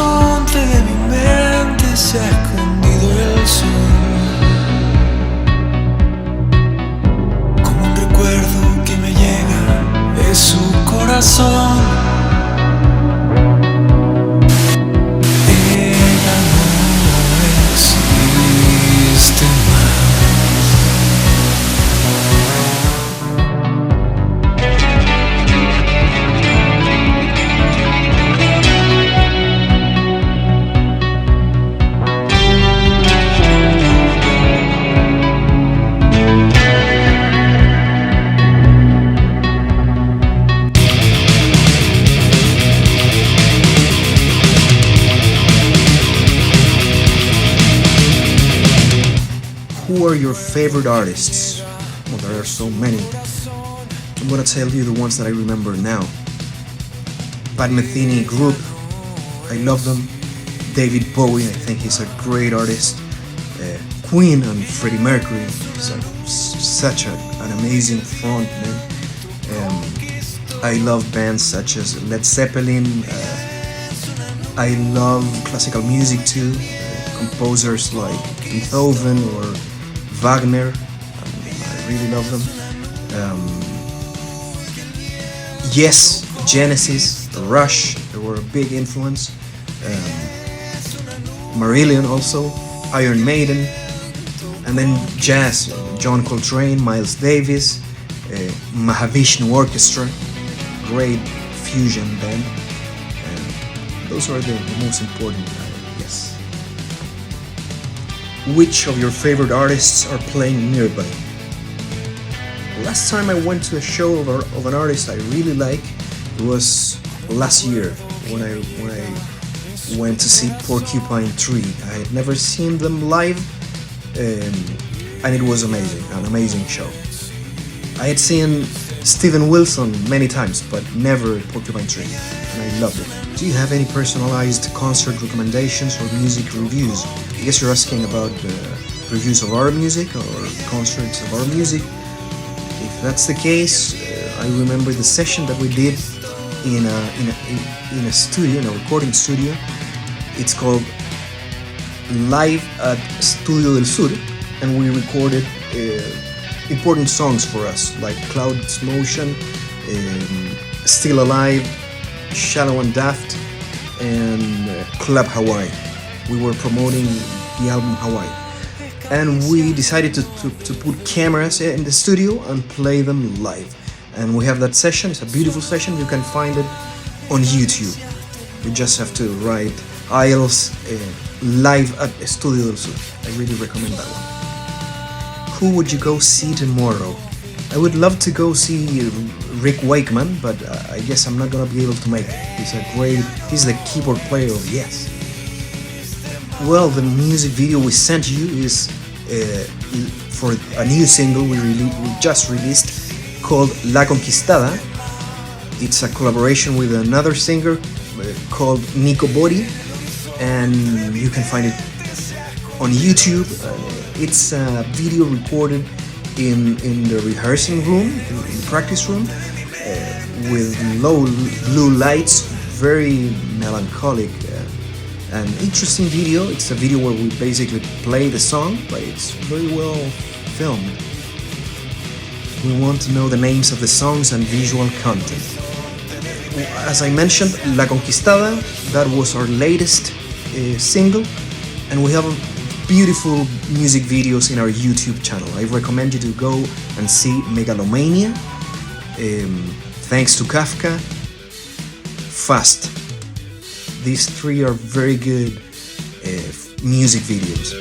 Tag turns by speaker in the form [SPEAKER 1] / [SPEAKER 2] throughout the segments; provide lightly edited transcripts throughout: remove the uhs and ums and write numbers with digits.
[SPEAKER 1] horizonte de mi mente se ha escondido el sol, como un recuerdo que me llega de su corazón. Ella no existe más.
[SPEAKER 2] Who are your favorite artists? Well, there are so many. I'm gonna tell you the ones that I remember now. Pat Metheny group, I love them. David Bowie, I think he's a great artist. Queen and Freddie Mercury, he's such an amazing frontman. I love bands such as Led Zeppelin. I love classical music too. Composers like Beethoven or Wagner, I really love them. Yes, Genesis, The Rush, they were a big influence. Marillion also, Iron Maiden, and then jazz, John Coltrane, Miles Davis, Mahavishnu Orchestra, great fusion band. Those are the most important, yes. Which of your favorite artists are playing nearby? Last time I went to a show of an artist I really like, it was last year when I went to see Porcupine Tree. I had never seen them live, and it was amazing, an amazing show. I had seen Steven Wilson many times, but never Porcupine Tree, and I loved it. Do you have any personalized concert recommendations or music reviews? I guess you're asking about reviews of our music or concerts of our music. If that's the case, I remember the session that we did in a studio, in a recording studio. It's called Live at Studio del Sur, and we recorded important songs for us like Cloud's Motion, Still Alive, Shallow and Daft, and Club Hawaii. We were promoting the album Hawaii, and we decided to put cameras in the studio and play them live. And we have that session. It's a beautiful session. You can find it on YouTube. You just have to write IELTS Live at Studio del Sur. I really recommend that one. Who would you go see tomorrow? I would love to go see Rick Wakeman, but I guess I'm not gonna be able to make it. He's the keyboard player of Yes. Well, the music video we sent you is for a new single we just released called La Conquistada. It's a collaboration with another singer called Nico Bori, and you can find it on YouTube. It's a video recorded in the rehearsing room, in the practice room, with low blue lights, very melancholic. An interesting video. It's a video where we basically play the song, but it's very well filmed. We want to know the names of the songs and visual content. As I mentioned, La Conquistada, that was our latest single, and we have beautiful music videos in our YouTube channel. I recommend you to go and see Megalomania, Thanks to Kafka, Fast. These three are very good music videos.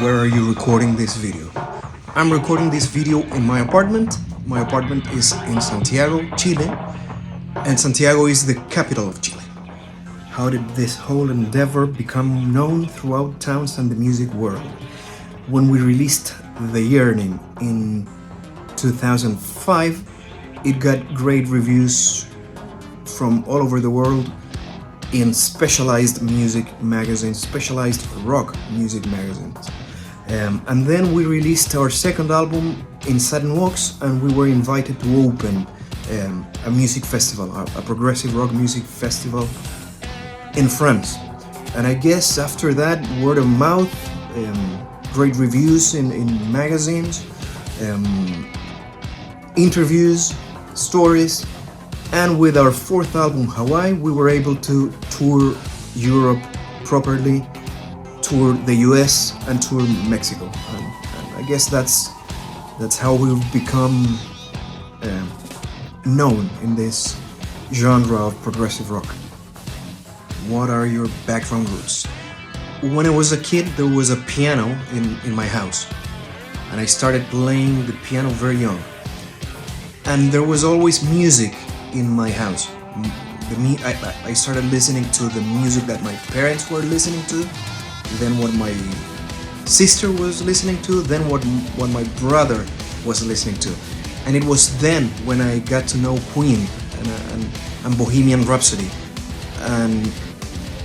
[SPEAKER 2] Where are you recording this video? I'm recording this video in my apartment. My apartment is in Santiago, Chile, and Santiago is the capital of Chile. How did this whole endeavor become known throughout towns and the music world? When we released the Yearning in 2005, it got great reviews from all over the world. in specialized music magazines, specialized rock music magazines. And then we released our second album in Sudden Walks, and we were invited to open a music festival, a progressive rock music festival in France. And I guess after that, word of mouth, great reviews in magazines, interviews, stories, and with our fourth album, Hawaii, we were able to tour Europe properly, tour the US, and tour Mexico. And I guess that's how we've become known in this genre of progressive rock. What are your background roots? When I was a kid, there was a piano in my house, and I started playing the piano very young. And there was always music in my house. I started listening to the music that my parents were listening to, then what my sister was listening to, then what my brother was listening to. And it was then when I got to know Queen and Bohemian Rhapsody. And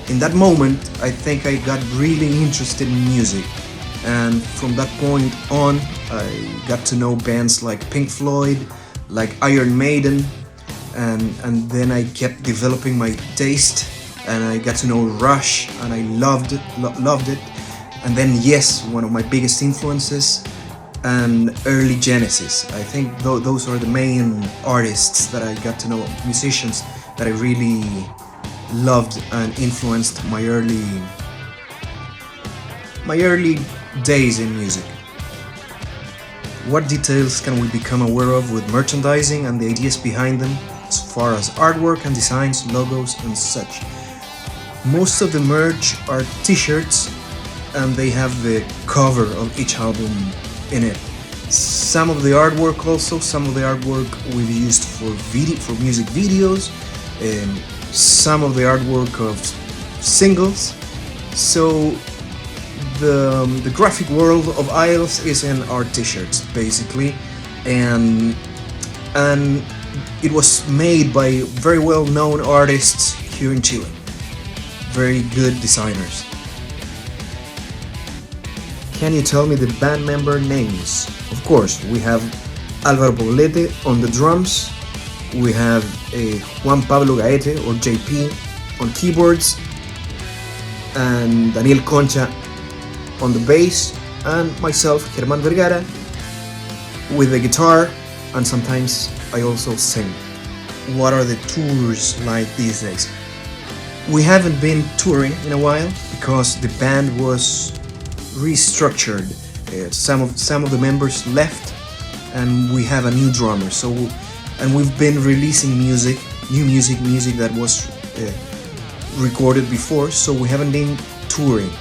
[SPEAKER 2] in that moment, I think I got really interested in music. And from that point on, I got to know bands like Pink Floyd, like Iron Maiden, and then I kept developing my taste, and I got to know Rush, and I loved it. And then Yes, one of my biggest influences, and early Genesis. I think those are the main artists that I got to know, musicians that I really loved and influenced my early days in music. What details can we become aware of with merchandising and the ideas behind them, as far as artwork and designs, logos and such? Most of the merch are t-shirts, and they have the cover of each album in it. Some of the artwork we've used for music videos, some of the artwork of singles. So the graphic world of Isles is in our t-shirts basically, and it was made by very well-known artists here in Chile, very good designers. Can you tell me the band member names? Of course, we have Álvaro Poblete on the drums, we have Juan Pablo Gaete or JP on keyboards, and Daniel Concha on the bass, and myself, Germán Vergara, with the guitar, and sometimes I also sing. What are the tours like these days? We haven't been touring in a while because the band was restructured. Some of the members left, and we have a new drummer. And we've been releasing new music that was recorded before. So we haven't been touring.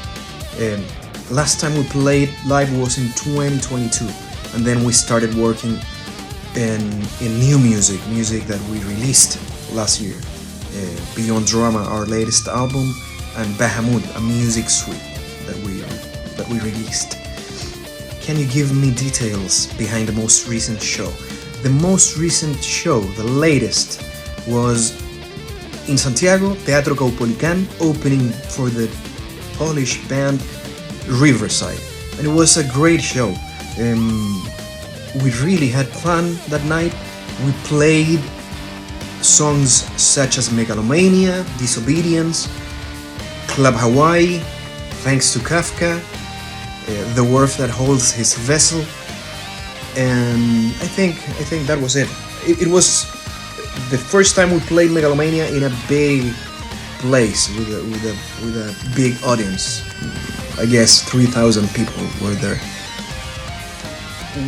[SPEAKER 2] Last time we played live was in 2022, and then we started working in new music that we released last year. Beyond Drama, our latest album, and Bahamut, a music suite that we released. Can you give me details behind the most recent show? The most recent show, the latest, was in Santiago, Teatro Caupolicán, opening for the Polish band Riverside, and it was a great show. We really had fun that night. We played songs such as Megalomania, Disobedience, Club Hawaii, Thanks to Kafka, The Wharf That Holds His Vessel, and I think that was it. It was the first time we played Megalomania in a big place with a big audience. I guess 3,000 people were there.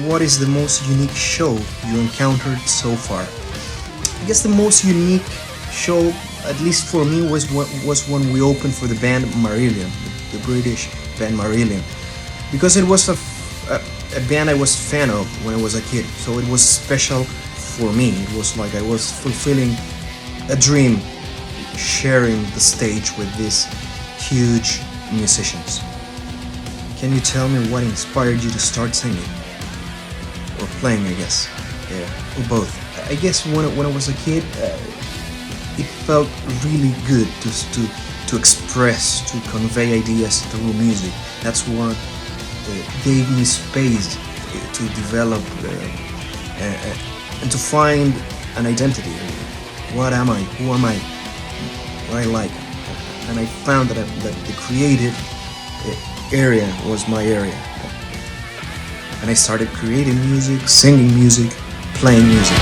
[SPEAKER 2] What is the most unique show you encountered so far? I guess the most unique show, at least for me, was when we opened for the band Marillion, the British band Marillion, because it was a band I was a fan of when I was a kid, so it was special for me. It was like I was fulfilling a dream, sharing the stage with these huge musicians. Can you tell me what inspired you to start singing? Or playing, I guess. Yeah, or both. I guess when I was a kid, it felt really good to express, to convey ideas through music. That's what gave me space to develop and to find an identity. What am I? Who am I? What I like? And I found that the creative area was my area. And I started creating music, singing music, playing music.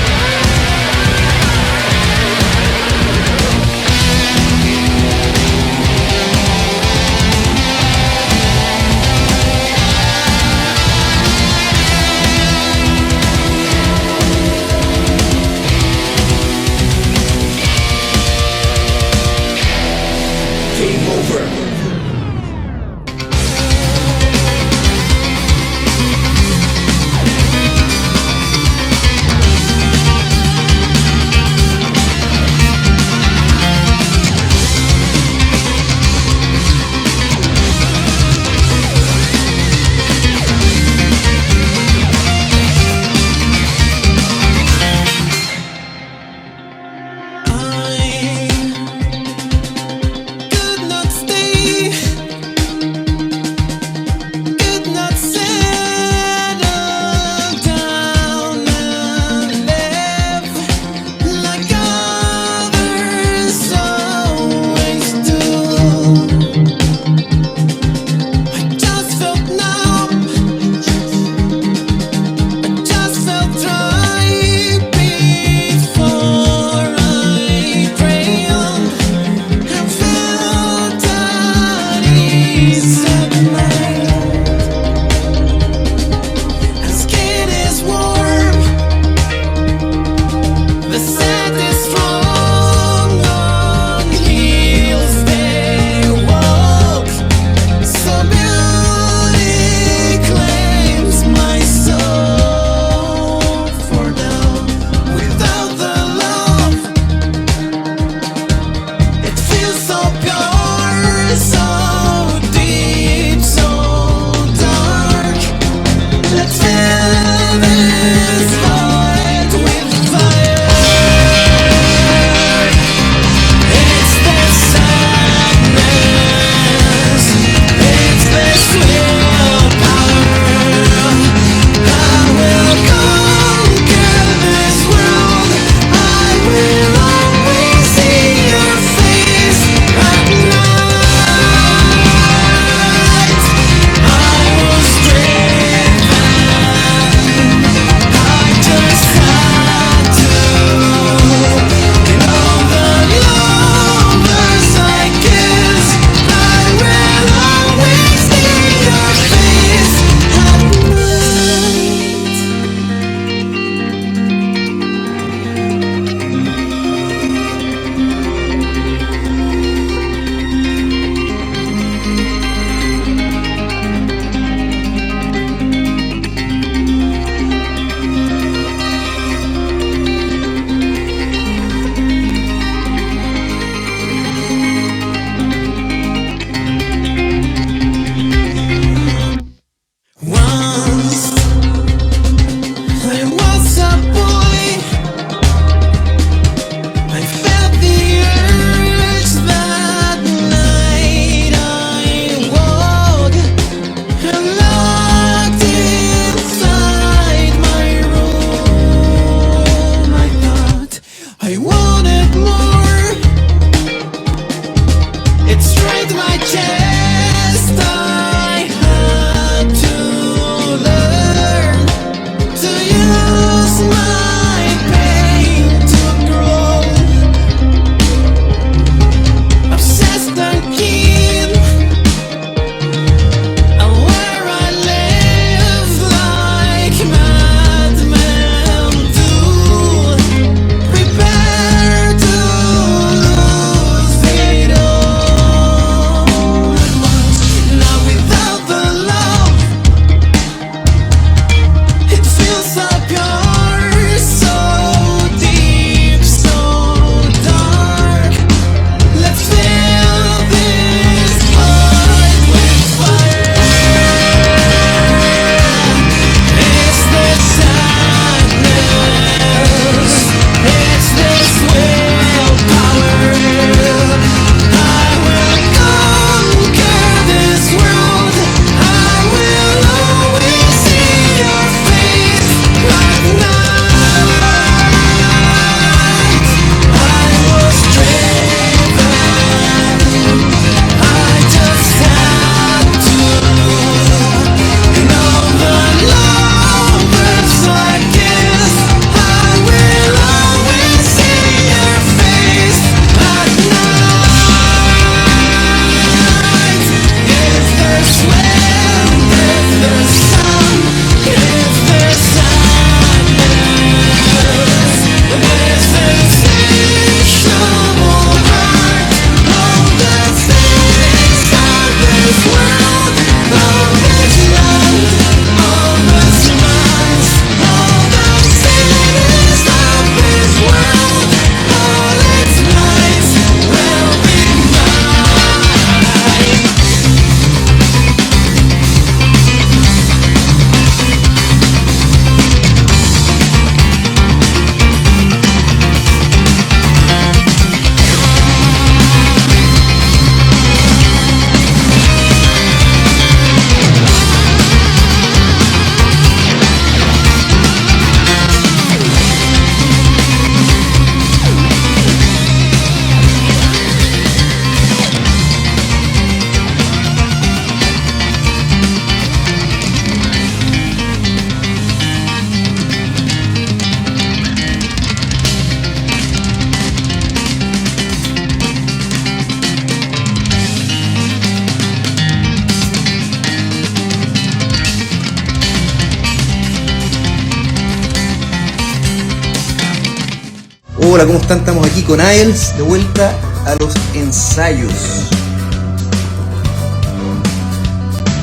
[SPEAKER 2] Hola, ¿cómo están? Estamos aquí con IELTS, de vuelta a los ensayos.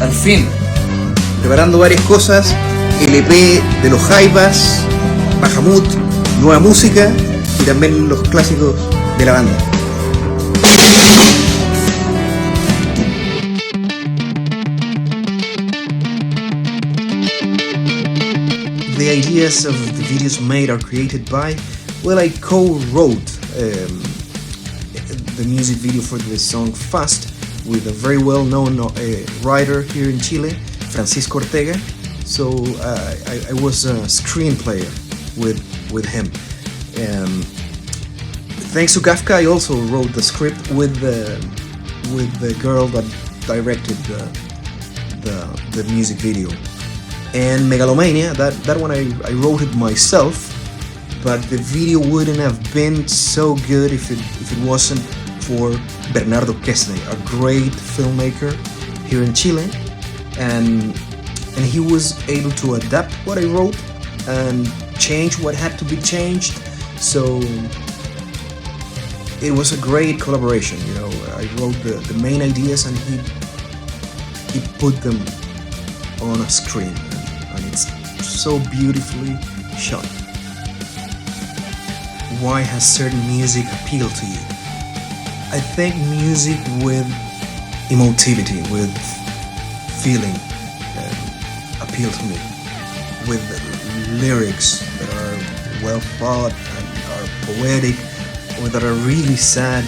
[SPEAKER 2] Al fin, preparando varias cosas, el EP de los Jaivas, Bahamut, nueva música y también los clásicos de la banda. The ideas of the videos made are created by, well, I co-wrote the music video for the song Fast with a very well-known writer here in Chile, Francisco Ortega. So I was a screenplayer with him. Thanks to Kafka, I also wrote the script with the girl that directed the music video. And Megalomania, that one I wrote it myself, but the video wouldn't have been so good if it wasn't for Bernardo Kesney, a great filmmaker here in Chile, and he was able to adapt what I wrote and change what had to be changed. So it was a great collaboration. You know, I wrote the main ideas and he put them on a screen, and it's so beautifully shot. Why has certain music appealed to you? I think music with emotivity, with feeling, appeal to me. With lyrics that are well thought and are poetic, or that are really sad.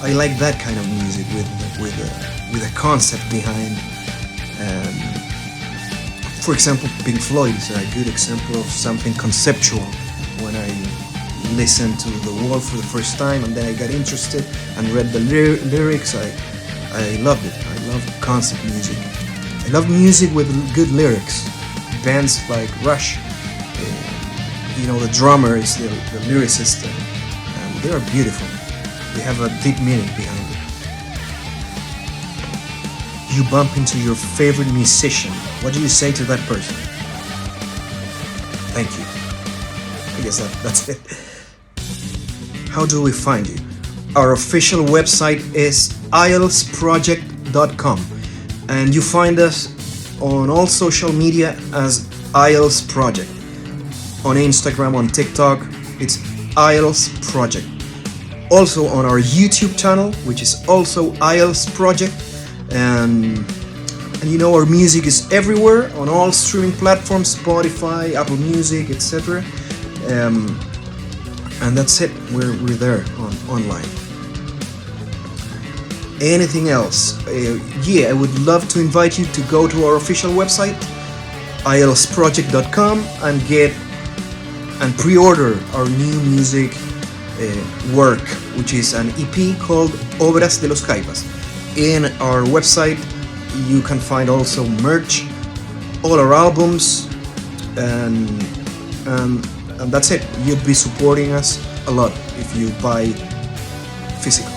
[SPEAKER 2] I like that kind of music with a concept behind. For example, Pink Floyd is a good example of something conceptual. When I listened to the Wharf for the first time and then I got interested and read the lyrics, I loved it. I love concept music. I love music with good lyrics. Bands like Rush, the drummer is the lyricist, and they are beautiful. They have a deep meaning behind it. You bump into your favorite musician. What do you say to that person? Thank you. I guess that's it. How do we find you? Our official website is ielsproject.com, and you find us on all social media as IELTS Project. On Instagram, on TikTok, it's IELTS Project. Also on our YouTube channel, which is also IELTS Project, and our music is everywhere on all streaming platforms, Spotify, Apple Music, etc. And that's it. We're there online. Anything else? I would love to invite you to go to our official website, ielsproject.com, and pre-order our new music work, which is an EP called Obras de los Jaivas. In our website, you can find also merch, all our albums, and that's it. You'd be supporting us a lot if you buy physical.